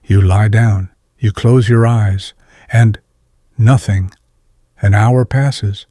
You lie down, you close your eyes, and nothing. An hour passes.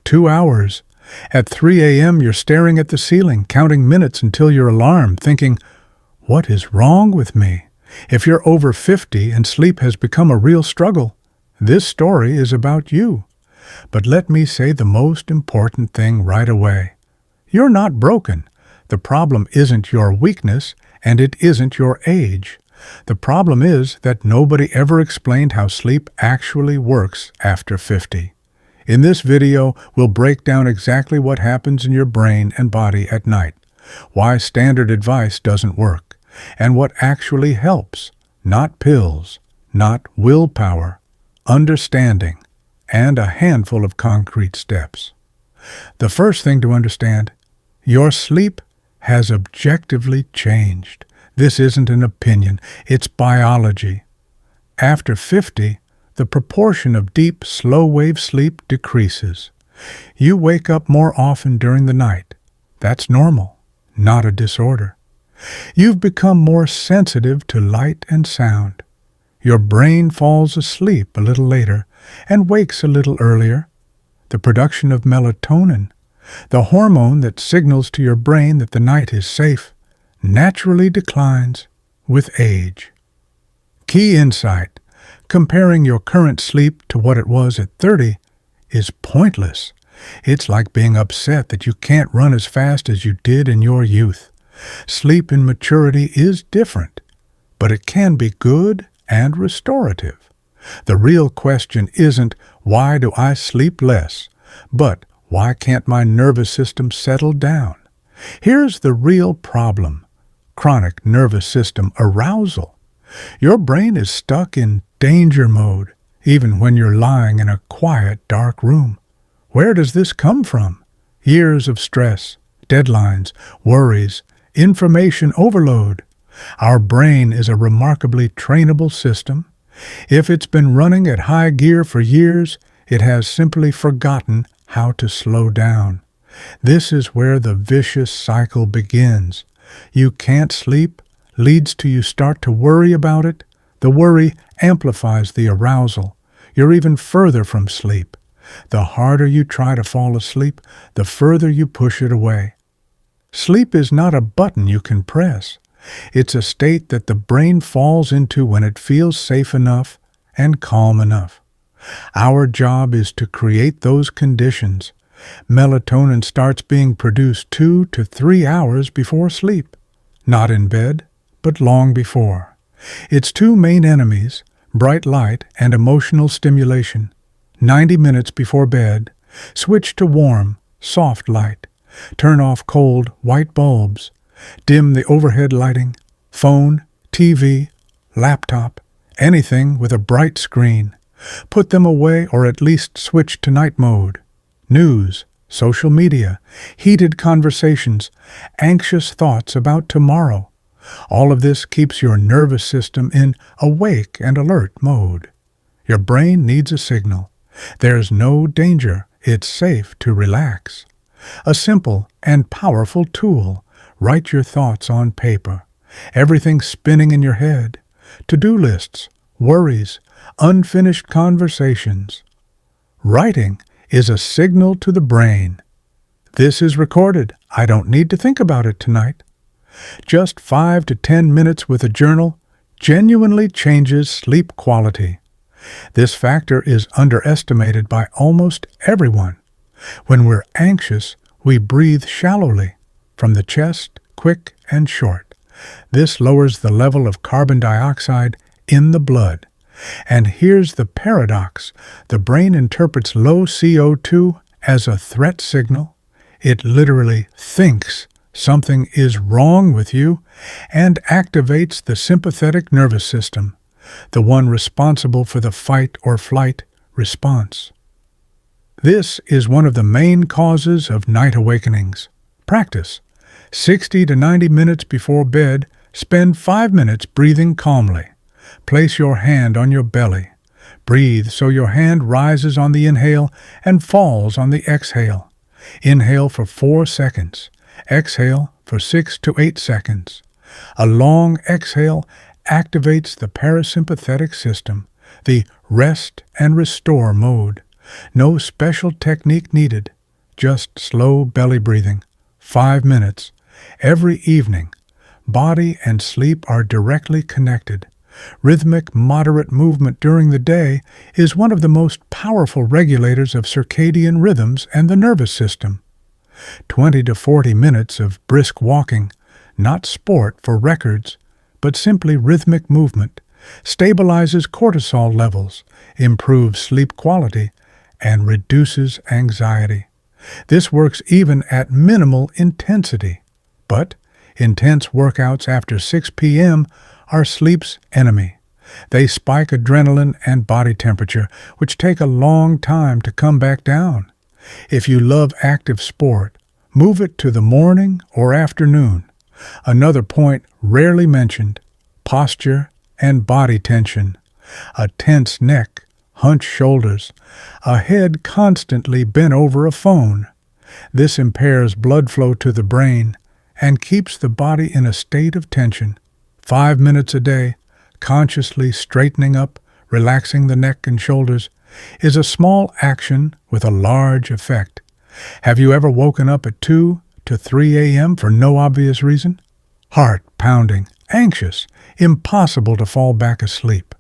2 hours. At 3 a.m. you're staring at the ceiling, counting minutes until your alarm, thinking, what is wrong with me? If you're over 50 and sleep has become a real struggle, this story is about you. But let me say the most important thing right away. You're not broken. The problem isn't your weakness, and it isn't your age. The problem is that nobody ever explained how sleep actually works after 50. In this video, we'll break down exactly what happens in your brain and body at night, why standard advice doesn't work, and what actually helps, not pills, not willpower, understanding, and a handful of concrete steps. The first thing to understand, your sleep has objectively changed. This isn't an opinion, it's biology. After 50, the proportion of deep, slow-wave sleep decreases. You wake up more often during the night. That's normal, not a disorder. You've become more sensitive to light and sound. Your brain falls asleep a little later and wakes a little earlier. The production of melatonin, the hormone that signals to your brain that the night is safe, naturally declines with age. Key insight: comparing your current sleep to what it was at 30 is pointless. It's like being upset that you can't run as fast as you did in your youth. Sleep in maturity is different, but it can be good and restorative. The real question isn't, why do I sleep less, but why can't my nervous system settle down? Here's the real problem: chronic nervous system arousal. Your brain is stuck in danger mode, even when you're lying in a quiet, dark room. Where does this come from? Years of stress, deadlines, worries, information overload. Our brain is a remarkably trainable system. If it's been running at high gear for years, it has simply forgotten how to slow down. This is where the vicious cycle begins. You can't sleep leads to you start to worry about it. The worry amplifies the arousal. You're even further from sleep. The harder you try to fall asleep, the further you push it away. Sleep is not a button you can press. It's a state that the brain falls into when it feels safe enough and calm enough. Our job is to create those conditions. Melatonin starts being produced 2 to 3 hours before sleep. Not in bed, but long before. Its two main enemies, bright light and emotional stimulation. 90 minutes before bed, switch to warm, soft light. Turn off cold, white bulbs. Dim the overhead lighting, phone, TV, laptop, anything with a bright screen. Put them away or at least switch to night mode. News, social media, heated conversations, anxious thoughts about tomorrow. All of this keeps your nervous system in awake and alert mode. Your brain needs a signal. There's no danger. It's safe to relax. A simple and powerful tool. Write your thoughts on paper. Everything spinning in your head. To-do lists, worries, unfinished conversations. Writing is a signal to the brain. This is recorded. I don't need to think about it tonight. Just 5 to 10 minutes with a journal genuinely changes sleep quality. This factor is underestimated by almost everyone. When we're anxious, we breathe shallowly, from the chest, quick and short. This lowers the level of carbon dioxide in the blood. And here's the paradox. The brain interprets low CO2 as a threat signal. It literally thinks something is wrong with you and activates the sympathetic nervous system, the one responsible for the fight or flight response. This is one of the main causes of night awakenings. Practice. 60 to 90 minutes before bed, spend 5 minutes breathing calmly. Place your hand on your belly. Breathe so your hand rises on the inhale and falls on the exhale. Inhale for 4 seconds. Exhale for 6 to 8 seconds. A long exhale activates the parasympathetic system, the rest and restore mode. No special technique needed, just slow belly breathing, 5 minutes, every evening. Body and sleep are directly connected. Rhythmic, moderate movement during the day is one of the most powerful regulators of circadian rhythms and the nervous system. 20 to 40 minutes of brisk walking, not sport for records, but simply rhythmic movement, stabilizes cortisol levels, improves sleep quality, and reduces anxiety. This works even at minimal intensity. But intense workouts after 6 p.m. are sleep's enemy. They spike adrenaline and body temperature, which take a long time to come back down. If you love active sport, move it to the morning or afternoon. Another point rarely mentioned: posture and body tension. A tense neck, hunched shoulders, a head constantly bent over a phone. This impairs blood flow to the brain and keeps the body in a state of tension. 5 minutes a day, consciously straightening up, relaxing the neck and shoulders, is a small action with a large effect. Have you ever woken up at 2 to 3 a.m. for no obvious reason? Heart pounding, anxious, impossible to fall back asleep.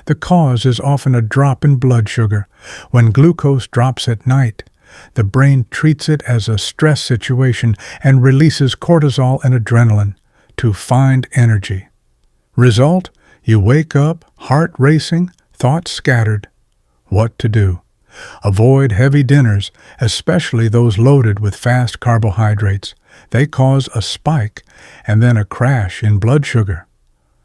The cause is often a drop in blood sugar. When glucose drops at night, the brain treats it as a stress situation and releases cortisol and adrenaline to find energy. Result, you wake up, heart racing, thoughts scattered. What to do? Avoid heavy dinners, especially those loaded with fast carbohydrates. They cause a spike and then a crash in blood sugar.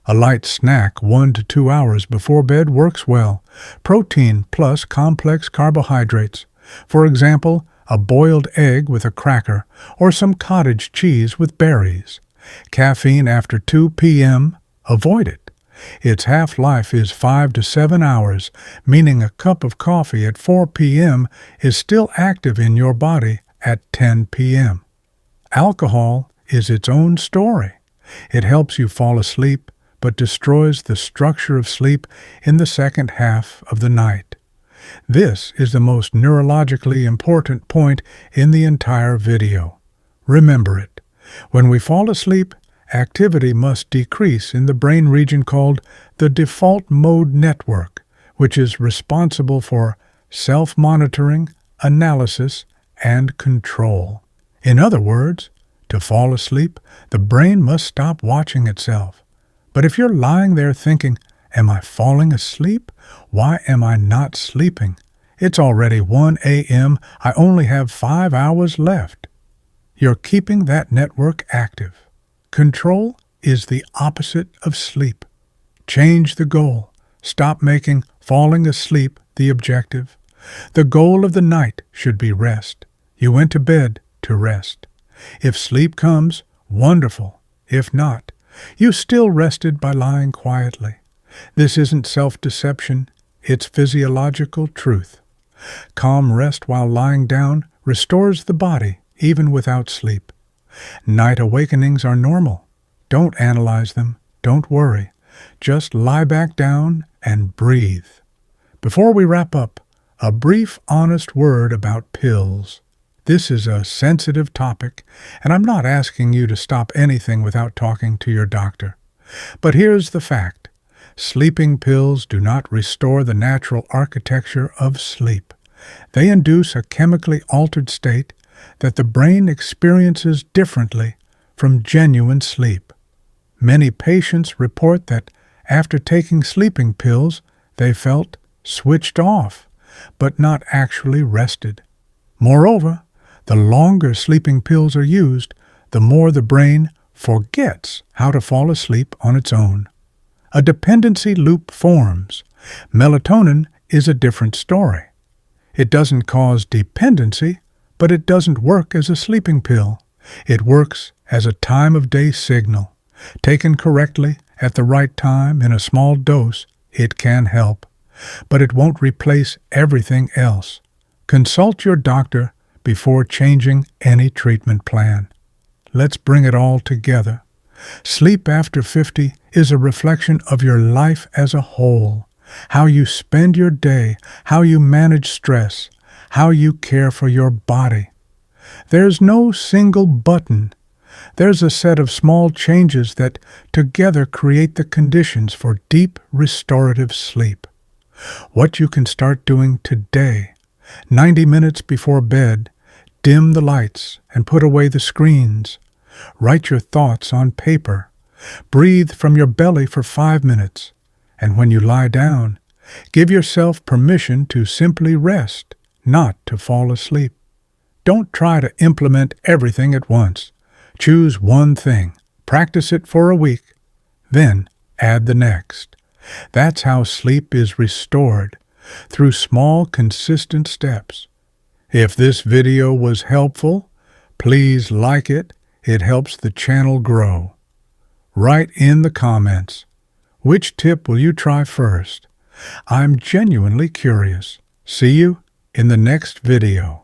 A light snack 1 to 2 hours before bed works well. Protein plus complex carbohydrates. For example, a boiled egg with a cracker or some cottage cheese with berries. Caffeine after 2 p.m., avoid it. Its half-life is 5 to 7 hours, meaning a cup of coffee at 4 p.m. is still active in your body at 10 p.m. Alcohol is its own story. It helps you fall asleep, but destroys the structure of sleep in the second half of the night. This is the most neurologically important point in the entire video. Remember it. When we fall asleep, activity must decrease in the brain region called the default mode network, which is responsible for self-monitoring, analysis, and control. In other words, to fall asleep, the brain must stop watching itself. But if you're lying there thinking, "Am I falling asleep? Why am I not sleeping? It's already 1 a.m. I only have 5 hours left." You're keeping that network active. Control is the opposite of sleep. Change the goal. Stop making falling asleep the objective. The goal of the night should be rest. You went to bed to rest. If sleep comes, wonderful. If not, you still rested by lying quietly. This isn't self-deception, it's physiological truth. Calm rest while lying down restores the body, even without sleep. Night awakenings are normal. Don't analyze them, don't worry. Just lie back down and breathe. Before we wrap up, a brief, honest word about pills. This is a sensitive topic, and I'm not asking you to stop anything without talking to your doctor. But here's the fact. Sleeping pills do not restore the natural architecture of sleep. They induce a chemically altered state that the brain experiences differently from genuine sleep. Many patients report that after taking sleeping pills, they felt switched off, but not actually rested. Moreover, the longer sleeping pills are used, the more the brain forgets how to fall asleep on its own. A dependency loop forms. Melatonin is a different story. It doesn't cause dependency, but it doesn't work as a sleeping pill. It works as a time-of-day signal. Taken correctly, at the right time, in a small dose, it can help. But it won't replace everything else. Consult your doctor before changing any treatment plan. Let's bring it all together. Sleep after 50 is a reflection of your life as a whole, how you spend your day, how you manage stress, how you care for your body. There's no single button. There's a set of small changes that together create the conditions for deep restorative sleep. What you can start doing today, 90 minutes before bed, dim the lights and put away the screens. Write your thoughts on paper. Breathe from your belly for 5 minutes. And when you lie down, give yourself permission to simply rest, not to fall asleep. Don't try to implement everything at once. Choose one thing, practice it for a week, then add the next. That's how sleep is restored, through small, consistent steps. If this video was helpful, please like it. It helps the channel grow. Write in the comments, which tip will you try first? I'm genuinely curious. See you in the next video.